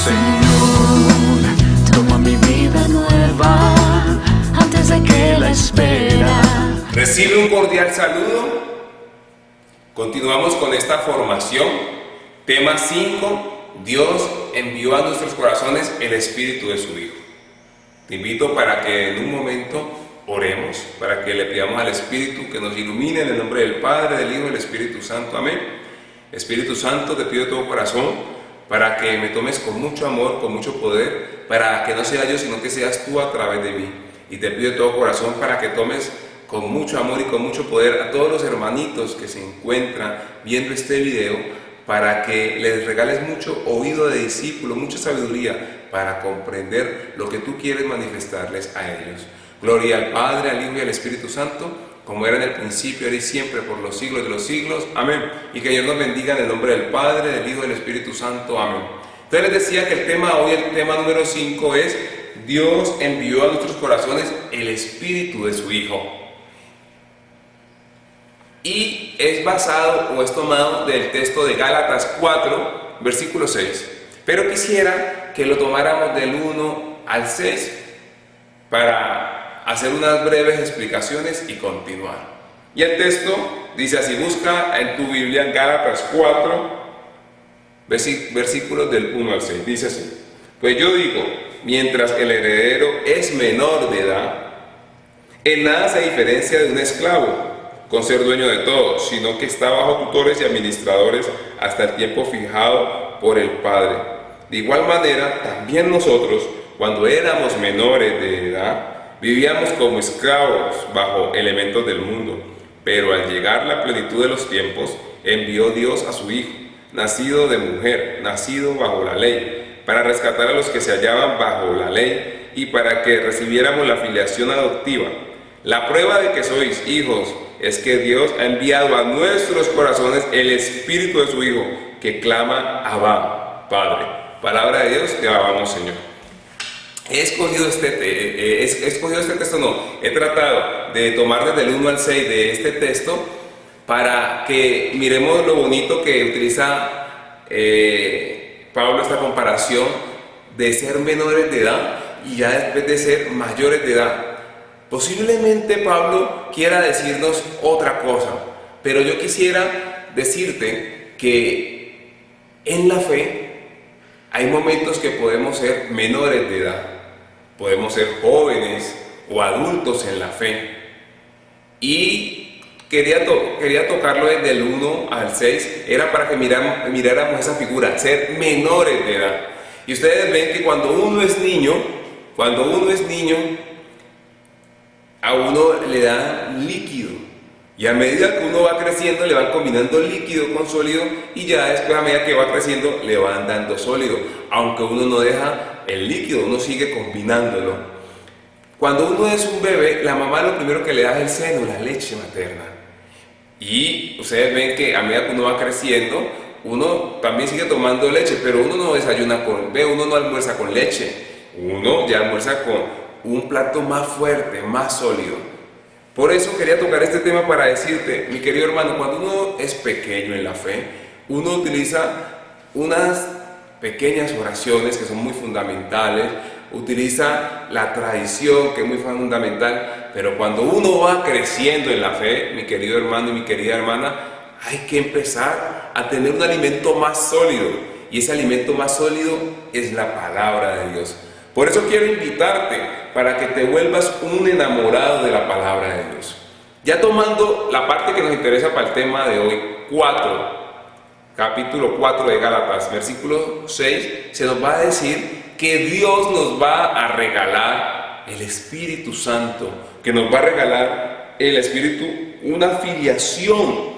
Señor, toma mi vida nueva antes de que la espera. Recibe un cordial saludo. Continuamos con esta formación. Tema 5. Dios envió a nuestros corazones el Espíritu de su Hijo. Te invito para que en un momento oremos, para que le pidamos al Espíritu que nos ilumine en el nombre del Padre, del Hijo y del Espíritu Santo. Amén. Espíritu Santo, te pido de todo corazón para que me tomes con mucho amor, con mucho poder, para que no sea yo, sino que seas tú a través de mí. Y te pido de todo corazón para que tomes con mucho amor y con mucho poder a todos los hermanitos que se encuentran viendo este video, para que les regales mucho oído de discípulo, mucha sabiduría, para comprender lo que tú quieres manifestarles a ellos. Gloria al Padre, al Hijo y al Espíritu Santo, como era en el principio, ahora y siempre, por los siglos de los siglos. Amén. Y que Dios nos bendiga en el nombre del Padre, del Hijo y del Espíritu Santo. Amén. Entonces les decía que el tema hoy, el tema número 5 es: Dios envió a nuestros corazones el Espíritu de su Hijo. Y es basado o es tomado del texto de Gálatas 4, versículo 6. Pero quisiera que lo tomáramos del 1 al 6 para hacer unas breves explicaciones y continuar. Y el texto dice así: busca en tu Biblia en Gálatas 4, versículos del 1 al 6. Dice así: pues yo digo, mientras el heredero es menor de edad, en nada se diferencia de un esclavo, con ser dueño de todo, sino que está bajo tutores y administradores hasta el tiempo fijado por el Padre. De igual manera, también nosotros, cuando éramos menores de edad, vivíamos como esclavos bajo elementos del mundo. Pero al llegar la plenitud de los tiempos, envió Dios a su Hijo, nacido de mujer, nacido bajo la ley, para rescatar a los que se hallaban bajo la ley y para que recibiéramos la filiación adoptiva. La prueba de que sois hijos es que Dios ha enviado a nuestros corazones el Espíritu de su Hijo, que clama: Abba, Padre. Palabra de Dios, te alabamos, Señor. He escogido este texto, he tratado de tomar desde el 1 al 6 de este texto para que miremos lo bonito que utiliza Pablo, esta comparación de ser menores de edad y ya después de ser mayores de edad. Posiblemente Pablo quiera decirnos otra cosa, pero yo quisiera decirte que en la fe hay momentos que podemos ser menores de edad, podemos ser jóvenes o adultos en la fe. Y quería tocarlo desde el 1 al 6, era para que miráramos esa figura, ser menores de edad. Y ustedes ven que cuando uno es niño, a uno le dan líquido, y a medida que uno va creciendo le van combinando líquido con sólido, y ya después, a medida que va creciendo, le van dando sólido, aunque uno no deja el líquido, uno sigue combinándolo. Cuando uno es un bebé, la mamá lo primero que le da es el seno, la leche materna, y ustedes ven que a medida que uno va creciendo, uno también sigue tomando leche, pero uno no desayuna uno no almuerza con leche, uno ya almuerza con un plato más fuerte, más sólido. Por eso quería tocar este tema para decirte, mi querido hermano, cuando uno es pequeño en la fe, uno utiliza unas pequeñas oraciones que son muy fundamentales, utiliza la tradición que es muy fundamental, pero cuando uno va creciendo en la fe, mi querido hermano y mi querida hermana, hay que empezar a tener un alimento más sólido, y ese alimento más sólido es la palabra de Dios. Por eso quiero invitarte para que te vuelvas un enamorado de la palabra de Dios. Ya tomando la parte que nos interesa para el tema de hoy, capítulo 4 de Gálatas, versículo 6, se nos va a decir que Dios nos va a regalar el Espíritu Santo, que nos va a regalar el Espíritu, una filiación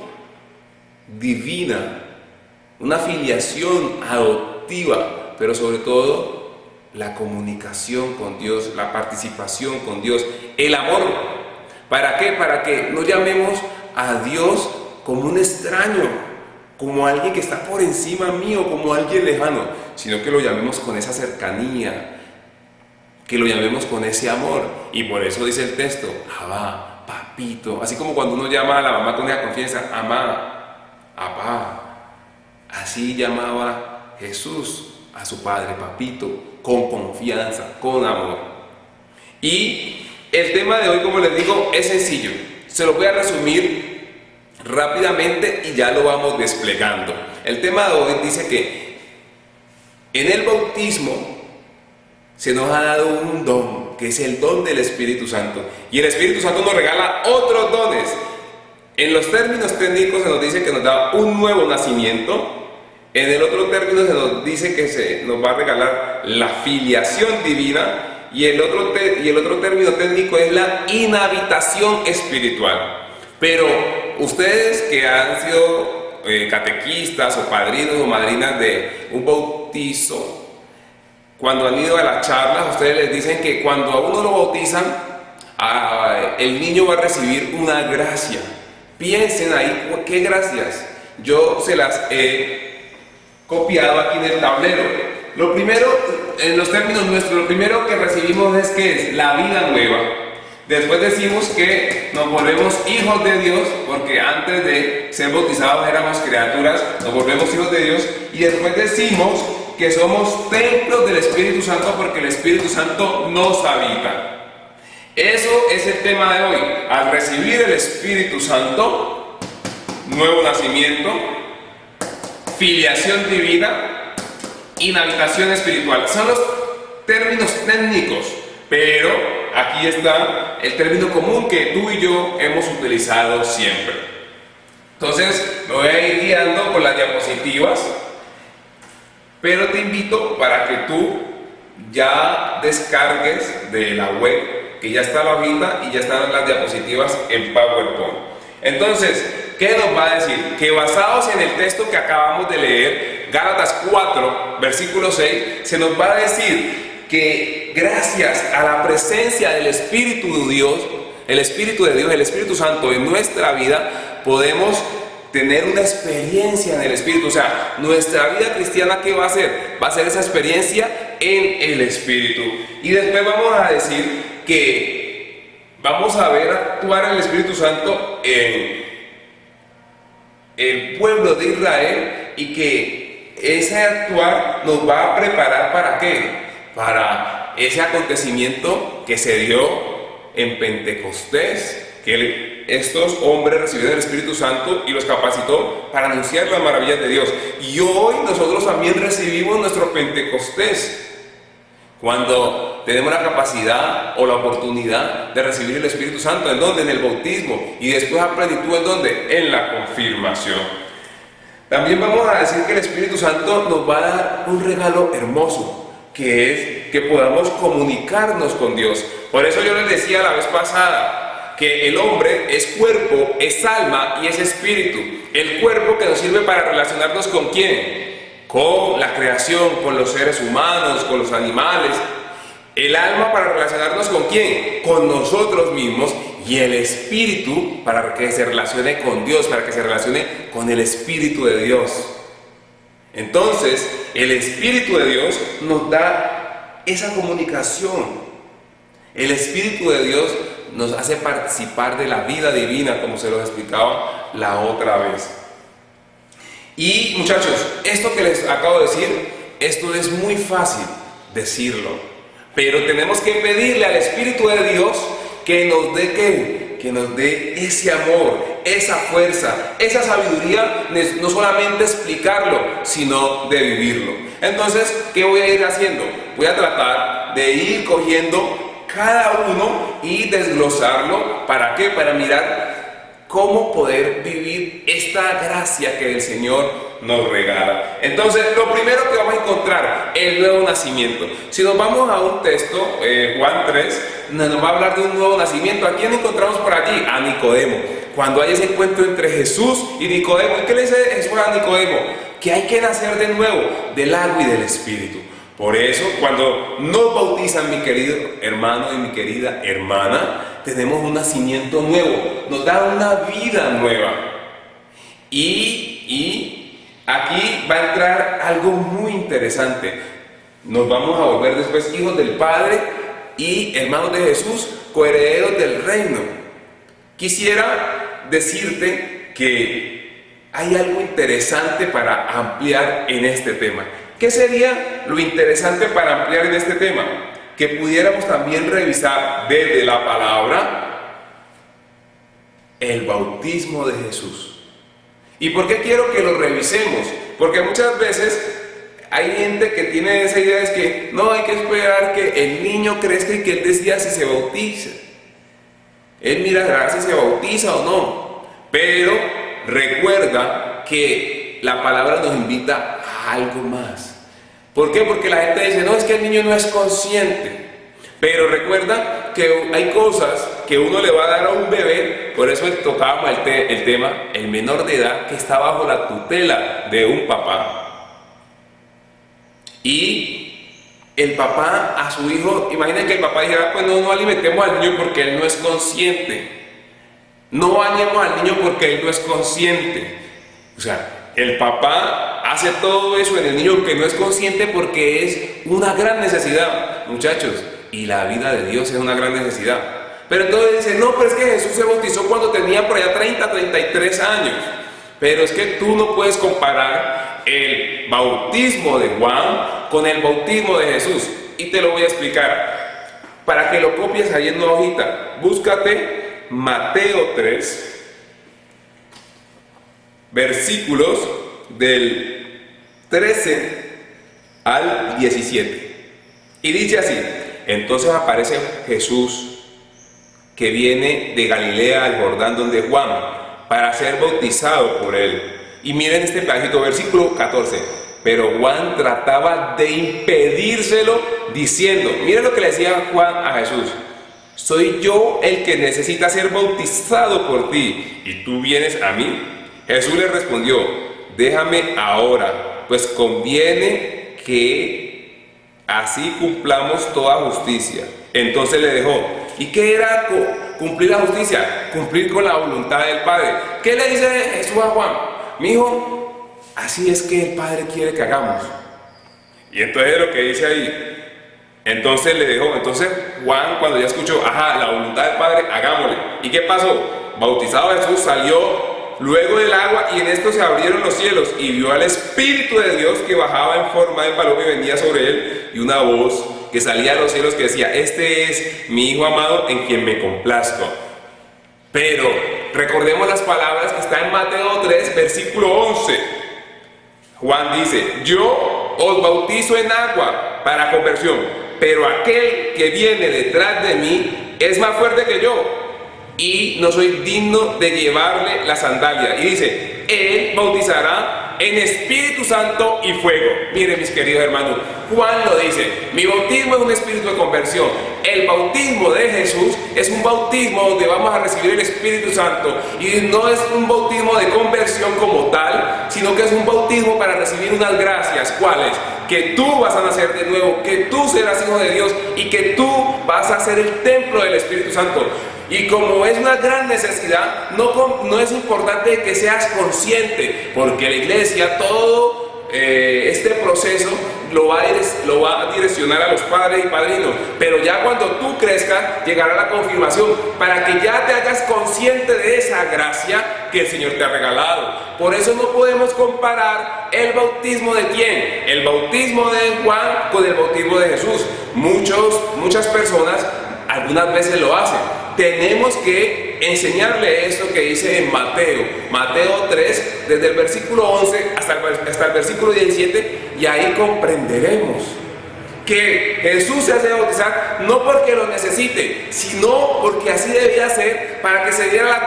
divina, una filiación adoptiva, pero sobre todo la comunicación con Dios, la participación con Dios, el amor. ¿Para qué? Para que no llamemos a Dios como un extraño, como alguien que está por encima mío, como alguien lejano, sino que lo llamemos con esa cercanía, que lo llamemos con ese amor. Y por eso dice el texto: Abba, papito. Así como cuando uno llama a la mamá con esa confianza: mamá, papá. Así llamaba Jesús a su padre, papito, con confianza, con amor. Y el tema de hoy, como les digo, es sencillo. Se lo voy a resumir rápidamente y ya lo vamos desplegando. El tema de hoy dice que en el bautismo se nos ha dado un don, que es el don del Espíritu Santo. Y el Espíritu Santo nos regala otros dones. En los términos técnicos se nos dice que nos da un nuevo nacimiento. En el otro término se nos dice que se nos va a regalar la filiación divina. Y el otro término técnico es la inhabitación espiritual. Pero ustedes que han sido catequistas o padrinos o madrinas de un bautizo, cuando han ido a las charlas, ustedes les dicen que cuando a uno lo bautizan, el niño va a recibir una gracia. Piensen ahí, ¿qué gracias? Yo se las he copiado aquí en el tablero. Lo primero, en los términos nuestros, lo primero que recibimos es que es la vida nueva. Después decimos que nos volvemos hijos de Dios, porque antes de ser bautizados éramos criaturas, nos volvemos hijos de Dios. Y después decimos que somos templos del Espíritu Santo, porque el Espíritu Santo nos habita. Eso es el tema de hoy. Al recibir el Espíritu Santo, nuevo nacimiento, filiación divina, inhabitación espiritual. Son los términos técnicos, pero aquí está el término común que tú y yo hemos utilizado siempre. Entonces, me voy a ir guiando por las diapositivas, pero te invito para que tú ya descargues de la web, que ya está la hojita y ya están las diapositivas en PowerPoint. Entonces, ¿qué nos va a decir? Que basados en el texto que acabamos de leer, Gálatas 4, versículo 6, se nos va a decir que gracias a la presencia del Espíritu de Dios, el Espíritu Santo en nuestra vida, podemos tener una experiencia en el Espíritu. O sea, nuestra vida cristiana, ¿qué va a ser? Va a ser esa experiencia en el Espíritu. Y después vamos a decir que vamos a ver actuar el Espíritu Santo en el pueblo de Israel, y que ese actuar nos va a preparar ¿para qué? Para ese acontecimiento que se dio en Pentecostés, que estos hombres recibieron el Espíritu Santo y los capacitó para anunciar las maravillas de Dios. Y hoy nosotros también recibimos nuestro Pentecostés, cuando tenemos la capacidad o la oportunidad de recibir el Espíritu Santo. ¿En dónde? En el bautismo. Y después a plenitud, ¿en dónde? En la confirmación. También vamos a decir que el Espíritu Santo nos va a dar un regalo hermoso, que es que podamos comunicarnos con Dios. Por eso yo les decía la vez pasada que el hombre es cuerpo, es alma y es espíritu. El cuerpo que nos sirve para relacionarnos ¿con quién? Con la creación, con los seres humanos, con los animales. El alma para relacionarnos ¿con quién? Con nosotros mismos. Y el espíritu para que se relacione con Dios, para que se relacione con el Espíritu de Dios. Entonces, el Espíritu de Dios nos da esa comunicación. El Espíritu de Dios nos hace participar de la vida divina, como se lo explicaba la otra vez. Y muchachos, esto que les acabo de decir, esto es muy fácil decirlo, pero tenemos que pedirle al Espíritu de Dios que nos dé ¿qué? Que nos dé ese amor, esa fuerza, esa sabiduría, no solamente explicarlo, sino de vivirlo. Entonces, ¿qué voy a ir haciendo? Voy a tratar de ir cogiendo cada uno y desglosarlo. ¿Para qué? Para mirar cómo poder vivir esta gracia que el Señor nos regala. Entonces, lo primero que vamos a encontrar, el nuevo nacimiento. Si nos vamos a un texto, Juan 3, nos va a hablar de un nuevo nacimiento. ¿A quién encontramos por allí? A Nicodemo. Cuando hay ese encuentro entre Jesús y Nicodemo, ¿y qué le dice Jesús a Nicodemo? Que hay que nacer de nuevo, del agua y del Espíritu. Por eso, cuando nos bautizan, mi querido hermano y mi querida hermana, tenemos un nacimiento nuevo, nos da una vida nueva. Y aquí va a entrar algo muy interesante. Nos vamos a volver después hijos del Padre y hermanos de Jesús, coherederos del reino. Quisiera decirte que hay algo interesante para ampliar en este tema. ¿Qué sería lo interesante para ampliar en este tema? Que pudiéramos también revisar desde la palabra el bautismo de Jesús. ¿Y por qué quiero que lo revisemos? Porque muchas veces hay gente que tiene esa idea, es que no, hay que esperar que el niño crezca y que él decida si se bautiza. Él mirará si se bautiza o no. Pero recuerda que la palabra nos invita a algo más. ¿Por qué? Porque la gente dice, no, es que el niño no es consciente. Pero recuerda que hay cosas que uno le va a dar a un bebé, por eso tocábamos el tema, el menor de edad que está bajo la tutela de un papá. Y el papá a su hijo, imaginen que el papá dijera, pues no alimentemos al niño porque él no es consciente. No bañemos al niño porque él no es consciente. O sea, el papá hace todo eso en el niño que no es consciente porque es una gran necesidad, muchachos. Y la vida de Dios es una gran necesidad. Pero entonces dice, no, pero es que Jesús se bautizó cuando tenía por allá 30, 33 años. Pero es que tú no puedes comparar el bautismo de Juan con el bautismo de Jesús. Y te lo voy a explicar. Para que lo copies ahí en una hojita, búscate Mateo 3, versículos del 13 al 17. Y dice así: entonces aparece Jesús, que viene de Galilea al Jordán donde Juan, para ser bautizado por él. Y miren este pedacito, versículo 14. Pero Juan trataba de impedírselo diciendo, miren lo que le decía Juan a Jesús: soy yo el que necesita ser bautizado por ti, ¿y tú vienes a mí? Jesús le respondió: déjame ahora, pues conviene que así cumplamos toda justicia. Entonces le dejó. ¿Y qué era cumplir la justicia? Cumplir con la voluntad del Padre. ¿Qué le dice Jesús a Juan? Mi hijo, así es que el Padre quiere que hagamos. Y entonces lo que dice ahí, entonces le dejó. Entonces Juan, cuando ya escuchó, la voluntad del Padre, hagámosle. ¿Y qué pasó? Bautizado Jesús, salió luego del agua, y en esto se abrieron los cielos, y vio al Espíritu de Dios que bajaba en forma de paloma y venía sobre él, y una voz que salía de los cielos que decía: este es mi Hijo amado en quien me complazco. Pero recordemos las palabras que están en Mateo 3, versículo 11. Juan dice: yo os bautizo en agua para conversión, pero aquel que viene detrás de mí es más fuerte que yo, y no soy digno de llevarle la sandalia. Y dice: él bautizará en Espíritu Santo y fuego. Miren, mis queridos hermanos, Juan lo dice: mi bautismo es un espíritu de conversión. El bautismo de Jesús es un bautismo donde vamos a recibir el Espíritu Santo, y no es un bautismo de conversión como tal, sino que es un bautismo para recibir unas gracias. ¿Cuáles? Que tú vas a nacer de nuevo, que tú serás hijo de Dios y que tú vas a ser el templo del Espíritu Santo. Y como es una gran necesidad, no es importante que seas consciente, porque la iglesia todo este proceso lo va a direccionar a los padres y padrinos. Pero ya cuando tú crezcas, llegará la confirmación para que ya te hagas consciente de esa gracia que el Señor te ha regalado. Por eso no podemos comparar el bautismo de quién, el bautismo de Juan con el bautismo de Jesús. Muchas personas algunas veces lo hacen. Tenemos que enseñarle esto que dice en Mateo 3, desde el versículo 11 hasta el versículo 17, y ahí comprenderemos que Jesús se hace bautizar no porque lo necesite, sino porque así debía ser, para que se diera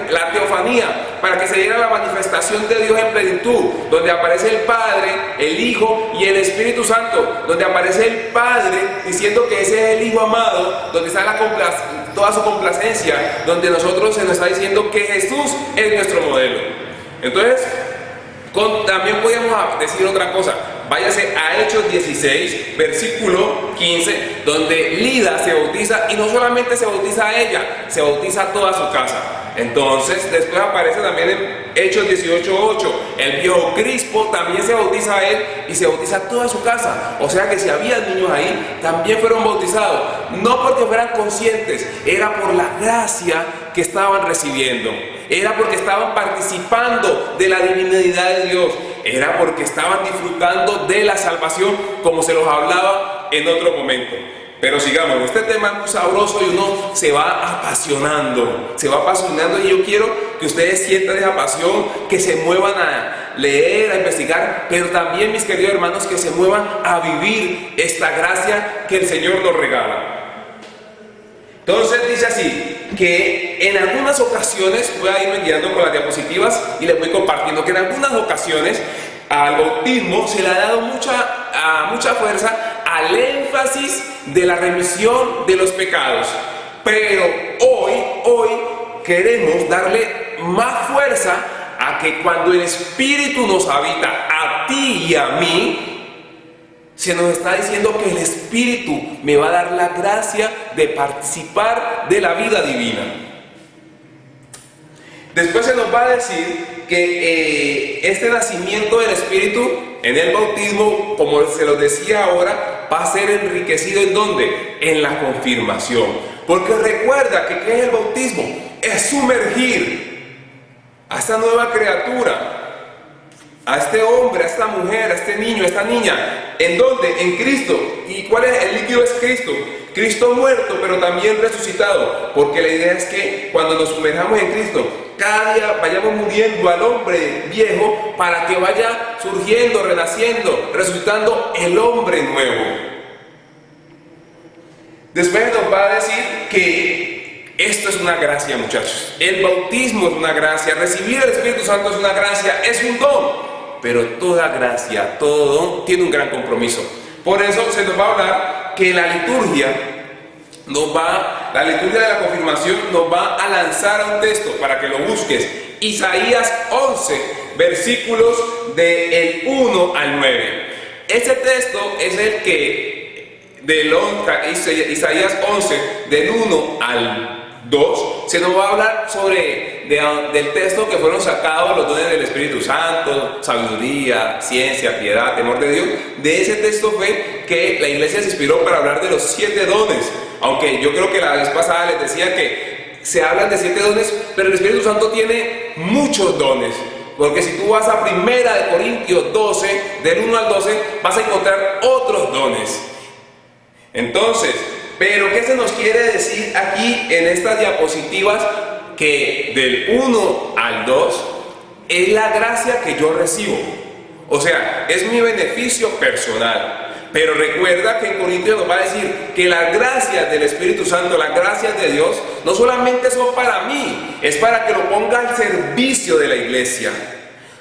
la teofanía, para que se diera la manifestación de Dios en plenitud, donde aparece el Padre, el Hijo y el Espíritu Santo, donde aparece el Padre diciendo que ese es el Hijo amado, donde está toda su complacencia, donde nosotros se nos está diciendo que Jesús es nuestro modelo. Entonces, también podríamos decir otra cosa. Váyase a Hechos 16, versículo 15, donde Lida se bautiza, y no solamente se bautiza a ella, se bautiza a toda su casa. Entonces, después aparece también en Hechos 18:8, el viejo Crispo también se bautiza a él y se bautiza a toda su casa. O sea que si había niños ahí, también fueron bautizados, no porque fueran conscientes, era por la gracia que estaban recibiendo, era porque estaban participando de la divinidad de Dios. era porque estaban disfrutando de la salvación, como se los hablaba en otro momento. Pero sigamos, este tema es muy sabroso y uno se va apasionando, y yo quiero que ustedes sientan esa pasión, que se muevan a leer, a investigar, pero también, mis queridos hermanos, que se muevan a vivir esta gracia que el Señor nos regala. Entonces dice así, que en algunas ocasiones, voy a irme guiando con las diapositivas y les voy compartiendo, que en algunas ocasiones al bautismo se le ha dado mucha fuerza al énfasis de la remisión de los pecados, pero hoy queremos darle más fuerza a que cuando el Espíritu nos habita, a ti y a mí, se nos está diciendo que el Espíritu me va a dar la gracia de participar de la vida divina. Después se nos va a decir que este nacimiento del Espíritu en el bautismo, como se los decía ahora, va a ser enriquecido ¿en dónde? En la confirmación. Porque recuerda que ¿qué es el bautismo? Es sumergir a esta nueva criatura, a este hombre, a esta mujer, a este niño, a esta niña. ¿En dónde? En Cristo. ¿Y cuál es? El líquido es Cristo. Cristo muerto, pero también resucitado. Porque la idea es que cuando nos sumerjamos en Cristo, cada día vayamos muriendo al hombre viejo para que vaya surgiendo, renaciendo, resucitando el hombre nuevo. Después nos va a decir que esto es una gracia, muchachos. El bautismo es una gracia. Recibir el Espíritu Santo es una gracia, es un don. Pero toda gracia, todo don tiene un gran compromiso. Por eso se nos va a hablar que la liturgia de la confirmación nos va a lanzar a un texto para que lo busques. Isaías 11, versículos del 1 al 9. Este texto es el que Isaías 11, del 1 al 2, se nos va a hablar del texto que fueron sacados los dones del Espíritu Santo, sabiduría, ciencia, piedad, temor de Dios. De ese texto fue que la iglesia se inspiró para hablar de los 7 dones. Aunque yo creo que la vez pasada les decía que se hablan de 7 dones, pero el Espíritu Santo tiene muchos dones. Porque si tú vas a 1 Corintios 12, del 1 al 12, vas a encontrar otros dones. Entonces, pero ¿qué se nos quiere decir aquí en estas diapositivas? Que del 1 al 2 es la gracia que yo recibo. O sea, es mi beneficio personal. Pero recuerda que en Corintios nos va a decir que las gracias del Espíritu Santo, las gracias de Dios, no solamente son para mí, es para que lo ponga al servicio de la iglesia.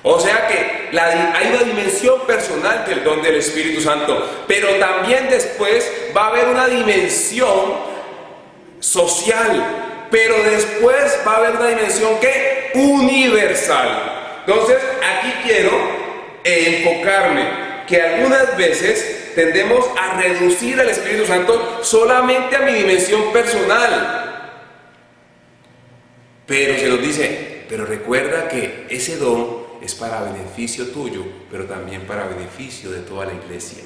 O sea que hay una dimensión personal del don del Espíritu Santo, pero también después va a haber una dimensión social, pero después va a haber una dimensión que universal. Entonces aquí quiero enfocarme que algunas veces tendemos a reducir al Espíritu Santo solamente a mi dimensión personal, pero se nos dice, pero recuerda que ese don es para beneficio tuyo, pero también para beneficio de toda la iglesia.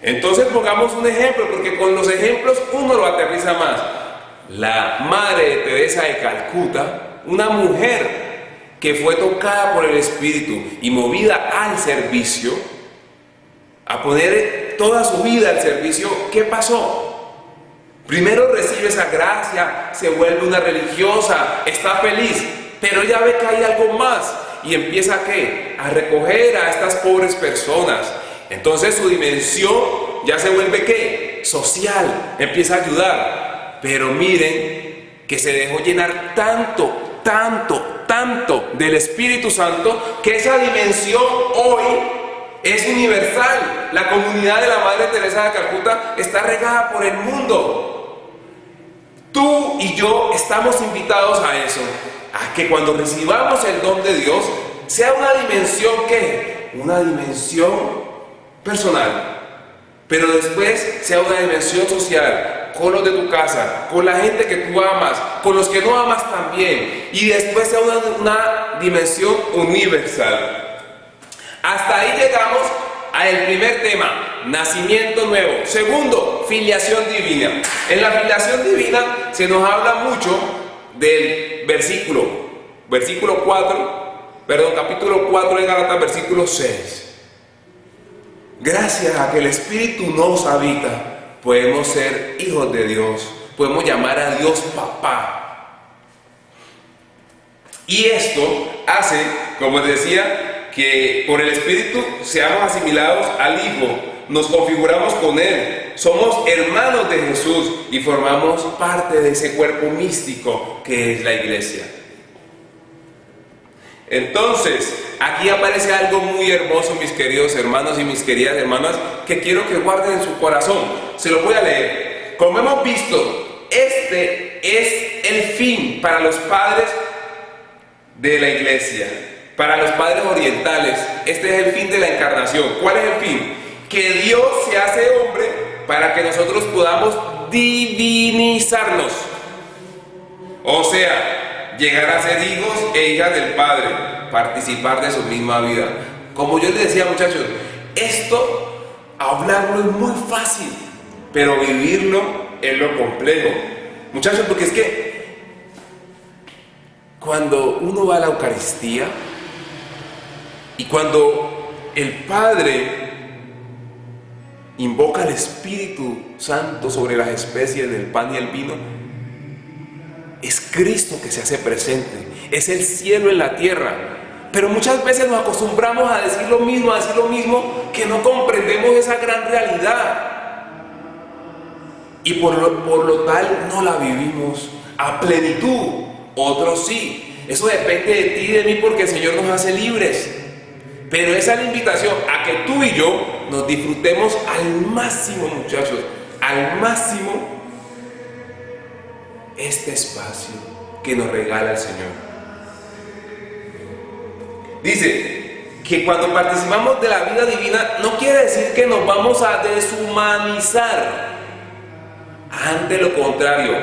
Entonces pongamos un ejemplo, porque con los ejemplos uno lo aterriza más. La madre de Teresa de Calcuta, una mujer que fue tocada por el Espíritu y movida al servicio, a poner toda su vida al servicio, ¿qué pasó? Primero recibe esa gracia, se vuelve una religiosa, está feliz, pero ella ve que hay algo más y empieza ¿a qué? A recoger a estas pobres personas. Entonces su dimensión ya se vuelve ¿qué? Social, empieza a ayudar. Pero miren que se dejó llenar tanto del Espíritu Santo que esa dimensión hoy es universal. La comunidad de la Madre Teresa de Calcuta está regada por el mundo. Tú y yo estamos invitados a eso, a que cuando recibamos el don de Dios sea una dimensión ¿qué? Una dimensión personal, pero después sea una dimensión social, con los de tu casa, con la gente que tú amas, con los que no amas también, y después sea una dimensión universal. Hasta ahí llegamos al primer tema, nacimiento nuevo. Segundo, filiación divina. En la filiación divina se nos habla mucho del versículo 4, capítulo 4 de Gálatas, versículo 6. Gracias a que el Espíritu nos habita, podemos ser hijos de Dios, podemos llamar a Dios papá. Y esto hace, como les decía, que por el Espíritu seamos asimilados al Hijo, nos configuramos con Él, somos hermanos de Jesús y formamos parte de ese cuerpo místico que es la iglesia. Entonces, aquí aparece algo muy hermoso, mis queridos hermanos y mis queridas hermanas, que quiero que guarden en su corazón. Se lo voy a leer. Como hemos visto, este es el fin para los padres de la iglesia, para los padres orientales. Este es el fin de la encarnación. ¿Cuál es el fin? Que Dios se hace hombre para que nosotros podamos divinizarnos. O sea, llegar a ser hijos e hijas del Padre, participar de su misma vida. Como yo les decía, muchachos, esto, hablarlo es muy fácil, pero vivirlo es lo complejo. Muchachos, porque es que cuando uno va a la Eucaristía y cuando el Padre invoca al Espíritu Santo sobre las especies del pan y el vino, es Cristo que se hace presente, es el cielo en la tierra. Pero muchas veces nos acostumbramos a decir lo mismo, que no comprendemos esa gran realidad. Y por lo tal no la vivimos a plenitud. Otros sí. Eso depende de ti y de mí porque el Señor nos hace libres. Pero esa es la invitación a que tú y yo nos disfrutemos al máximo, muchachos, al máximo este espacio que nos regala el Señor. Dice que cuando participamos de la vida divina no quiere decir que nos vamos a deshumanizar. Ante lo contrario,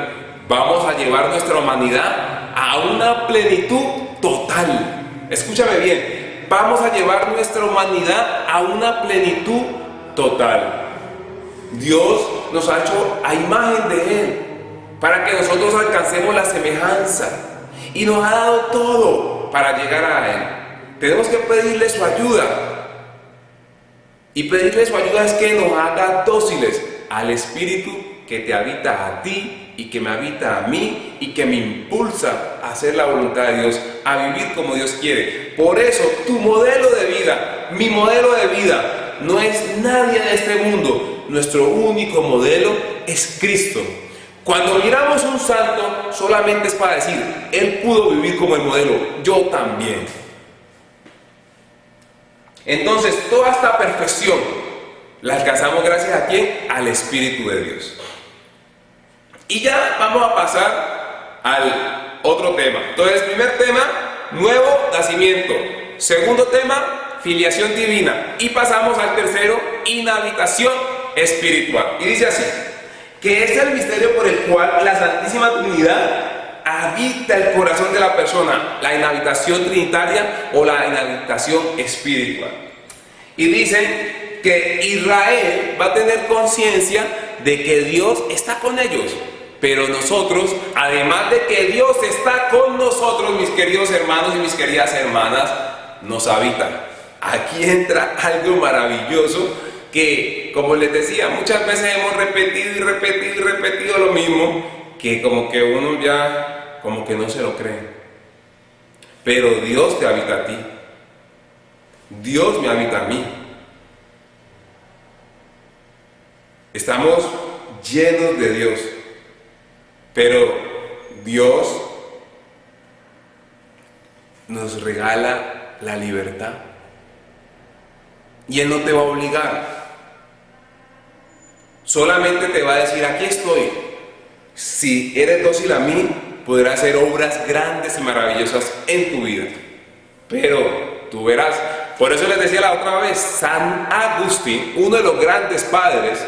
vamos a llevar nuestra humanidad a una plenitud total. Escúchame bien, vamos a llevar nuestra humanidad a una plenitud total. Dios nos ha hecho a imagen de Él, para que nosotros alcancemos la semejanza, y nos ha dado todo para llegar a Él. Tenemos que pedirle su ayuda, y pedirle su ayuda es que nos haga dóciles al Espíritu que te habita a ti y que me habita a mí y que me impulsa a hacer la voluntad de Dios, a vivir como Dios quiere. Por eso tu modelo de vida, mi modelo de vida, no es nadie de este mundo. Nuestro único modelo es Cristo. Cuando miramos un santo, solamente es para decir, él pudo vivir como el modelo, yo también. Entonces, toda esta perfección la alcanzamos gracias a ¿quién? Al Espíritu de Dios. Y ya vamos a pasar al otro tema. Entonces, primer tema, nuevo nacimiento. Segundo tema, filiación divina. Y pasamos al tercero, inhabitación espiritual. Y dice así: que es el misterio por el cual la Santísima Trinidad habita el corazón de la persona, la inhabitación trinitaria o la inhabitación espiritual. Y dicen que Israel va a tener conciencia de que Dios está con ellos, pero nosotros, además de que Dios está con nosotros, mis queridos hermanos y mis queridas hermanas, nos habita. Aquí entra algo maravilloso que, como les decía, muchas veces hemos repetido lo mismo, que como que uno ya como que no se lo cree. Pero Dios te habita a ti, Dios me habita a mí. Estamos llenos de Dios, pero Dios nos regala la libertad y Él no te va a obligar. Solamente te va a decir, aquí estoy. Si eres dócil a mí, podrás hacer obras grandes y maravillosas en tu vida. Pero tú verás. Por eso les decía la otra vez, San Agustín, uno de los grandes padres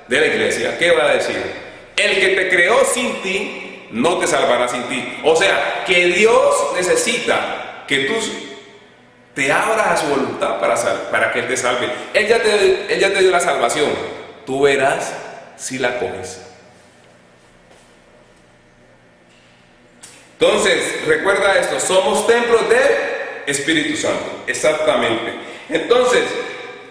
de la iglesia, ¿qué va a decir? El que te creó sin ti, no te salvará sin ti. O sea, que Dios necesita que tú te abras a su voluntad para que Él te salve. Él ya te dio la salvación. Tú verás si la coges. Entonces, recuerda esto: somos templos del Espíritu Santo, exactamente. Entonces,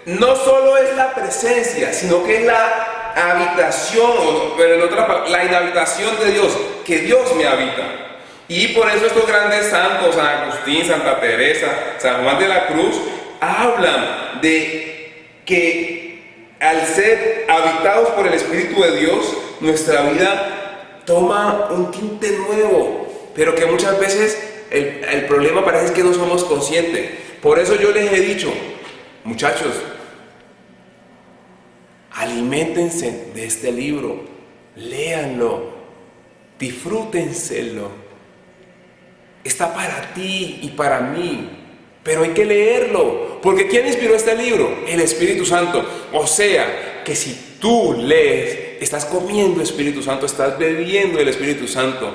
no solo es la presencia, sino que es la habitación, pero en otra palabra, la inhabitación de Dios, que Dios me habita. Y por eso estos grandes santos, San Agustín, Santa Teresa, San Juan de la Cruz, hablan de que al ser habitados por el Espíritu de Dios, nuestra vida toma un tinte nuevo, pero que muchas veces el problema parece que no somos conscientes. Por eso yo les he dicho, muchachos, aliméntense de este libro, léanlo, disfrútenselo. Está para ti y para mí, pero hay que leerlo, porque ¿quién inspiró este libro? El Espíritu Santo. O sea, que si tú lees, estás comiendo Espíritu Santo, estás bebiendo el Espíritu Santo.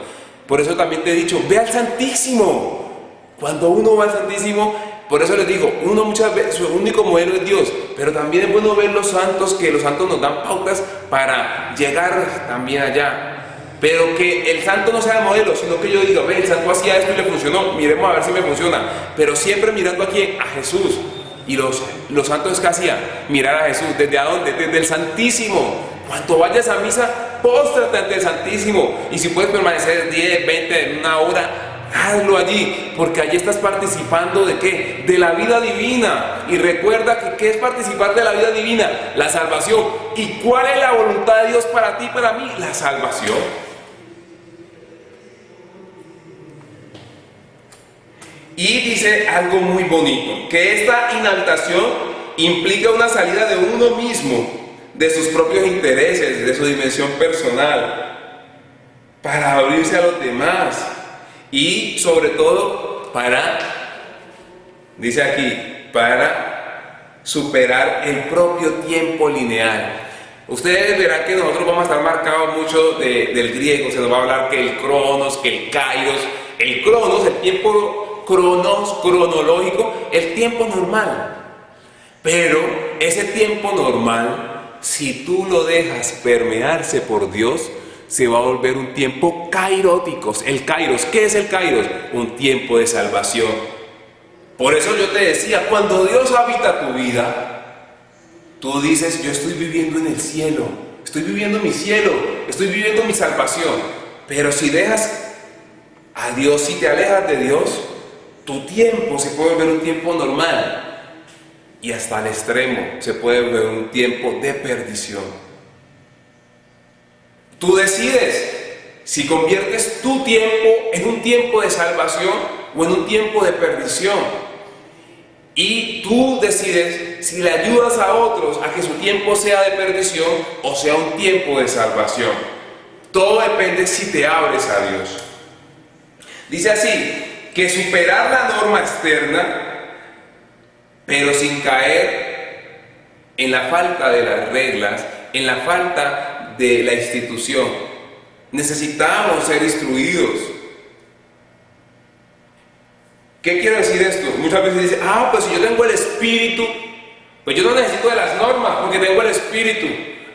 Por eso también te he dicho, ve al Santísimo. Cuando uno va al Santísimo, por eso les digo, uno muchas veces, su único modelo es Dios, pero también es bueno ver los santos, que los santos nos dan pautas para llegar también allá. Pero que el santo no sea el modelo, sino que yo diga, ve, el santo hacía esto y le funcionó, miremos a ver si me funciona. Pero siempre mirando aquí a Jesús. Y los santos que hacían, mirar a Jesús. ¿Desde a dónde? Desde el Santísimo. Cuando vayas a misa, póstrate ante el Santísimo. Y si puedes permanecer 10, 20, una hora, hazlo allí, porque allí estás participando ¿de qué? De la vida divina. Y recuerda que ¿qué es participar de la vida divina? La salvación. ¿Y cuál es la voluntad de Dios para ti y para mí? La salvación. Y dice algo muy bonito, que esta inhabitación implica una salida de uno mismo, de sus propios intereses, de su dimensión personal, para abrirse a los demás y sobre todo dice aquí, para superar el propio tiempo lineal. Ustedes verán que nosotros vamos a estar marcados mucho del griego, se nos va a hablar que el cronos, que el kairos. El cronos, el tiempo cronológico, el tiempo normal. Pero ese tiempo normal, si tú lo dejas permearse por Dios, se va a volver un tiempo kairótico. El kairos, ¿qué es el kairos? Un tiempo de salvación. Por eso yo te decía, cuando Dios habita tu vida, tú dices, yo estoy viviendo en el cielo, estoy viviendo mi cielo, estoy viviendo mi salvación. Pero si dejas a Dios, si te alejas de Dios, tu tiempo se puede volver un tiempo normal y hasta el extremo se puede volver un tiempo de perdición. Tú decides si conviertes tu tiempo en un tiempo de salvación o en un tiempo de perdición. Y tú decides si le ayudas a otros a que su tiempo sea de perdición o sea un tiempo de salvación. Todo depende si te abres a Dios. Dice así, que superar la norma externa, pero sin caer en la falta de las reglas, en la falta de la institución. Necesitamos ser instruidos. ¿Qué quiero decir esto? Muchas veces dicen, pues si yo tengo el Espíritu, pues yo no necesito de las normas porque tengo el Espíritu.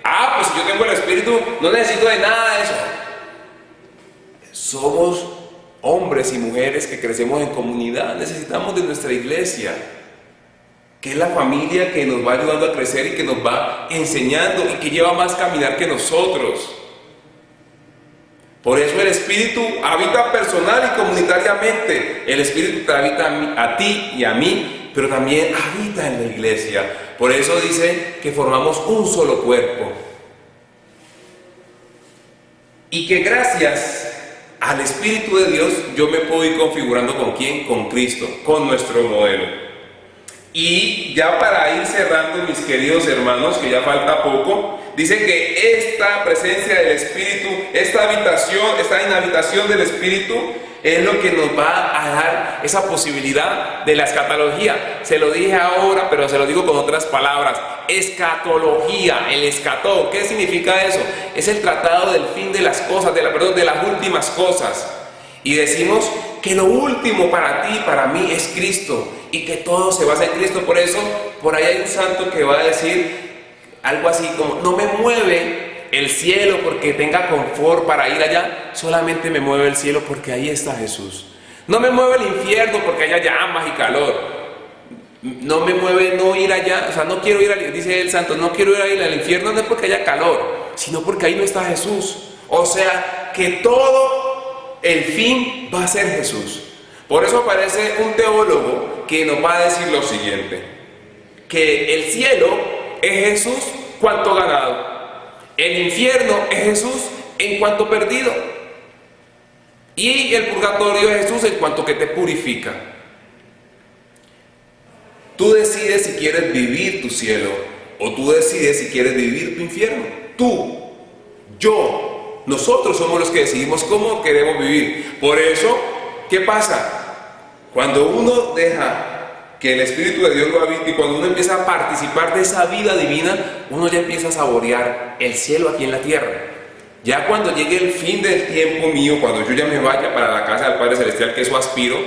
Pues si yo tengo el Espíritu, no necesito de nada de eso. Somos hombres y mujeres que crecemos en comunidad, necesitamos de nuestra iglesia, que es la familia que nos va ayudando a crecer y que nos va enseñando y que lleva más caminar que nosotros. Por eso el Espíritu habita personal y comunitariamente. El Espíritu te habita a ti y a mí, pero también habita en la iglesia. Por eso dice que formamos un solo cuerpo. Y que gracias al Espíritu de Dios yo me puedo ir configurando ¿con quién? Con Cristo, con nuestro modelo. Y ya para ir cerrando, mis queridos hermanos, que ya falta poco, dice que esta presencia del Espíritu, esta inhabitación del Espíritu es lo que nos va a dar esa posibilidad de la escatología. Se lo dije ahora, pero se lo digo con otras palabras. Escatología, el escató, ¿qué significa eso? Es el tratado del fin de las cosas, de las últimas cosas. Y decimos que lo último para ti y para mí es Cristo, y que todo se basa en Cristo. Por eso, por ahí hay un santo que va a decir algo así como, no me mueve el cielo porque tenga confort para ir allá, solamente me mueve el cielo porque ahí está Jesús. No me mueve el infierno porque haya llamas y calor. No me mueve no ir allá, o sea, no quiero ir al, dice el santo, no quiero ir al infierno no es porque haya calor, sino porque ahí no está Jesús. O sea, que todo el fin va a ser Jesús. Por eso aparece un teólogo que nos va a decir lo siguiente, que el cielo es Jesús cuanto ganado, el infierno es Jesús en cuanto perdido, y el purgatorio es Jesús en cuanto que te purifica. Tú decides si quieres vivir tu cielo o tú decides si quieres vivir tu infierno. Tú, yo, nosotros somos los que decidimos cómo queremos vivir. Por eso, ¿qué pasa? Cuando uno deja que el Espíritu de Dios lo habite y cuando uno empieza a participar de esa vida divina, uno ya empieza a saborear el cielo aquí en la tierra. Ya cuando llegue el fin del tiempo mío, cuando yo ya me vaya para la casa del Padre Celestial, que eso aspiro,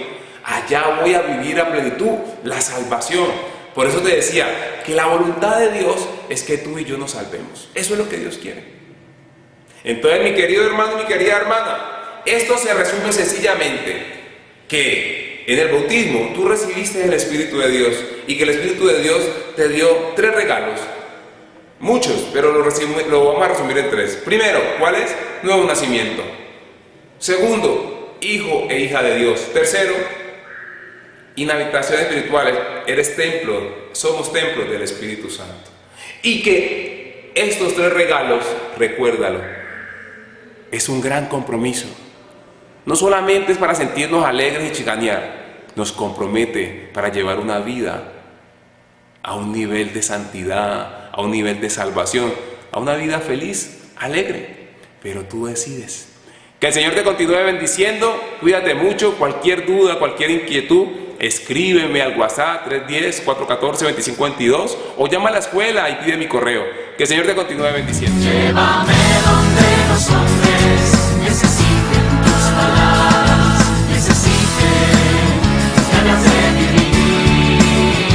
allá voy a vivir a plenitud la salvación. Por eso te decía que la voluntad de Dios es que tú y yo nos salvemos. Eso es lo que Dios quiere. Entonces, mi querido hermano y mi querida hermana, esto se resume sencillamente que en el bautismo tú recibiste el Espíritu de Dios y que el Espíritu de Dios te dio 3 regalos. Muchos, pero lo vamos a resumir en 3. Primero, ¿cuál es? Nuevo nacimiento. Segundo, hijo e hija de Dios. Tercero, inhabitación espiritual. Eres templo, somos templos del Espíritu Santo. Y que estos 3 regalos, recuérdalo, es un gran compromiso. No solamente es para sentirnos alegres y chicanear, nos compromete para llevar una vida a un nivel de santidad, a un nivel de salvación, a una vida feliz, alegre. Pero tú decides. Que el Señor te continúe bendiciendo. Cuídate mucho. Cualquier duda, cualquier inquietud, escríbeme al WhatsApp 310-414-2522 o llama a la escuela y pide mi correo. Que el Señor te continúe bendiciendo. Llévame donde los hombres necesiten tus palabras, necesiten ganas de vivir,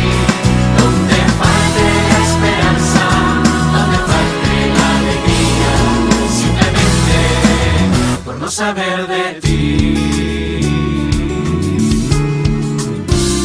donde falte la esperanza, donde falte la alegría, simplemente por no saber de ti.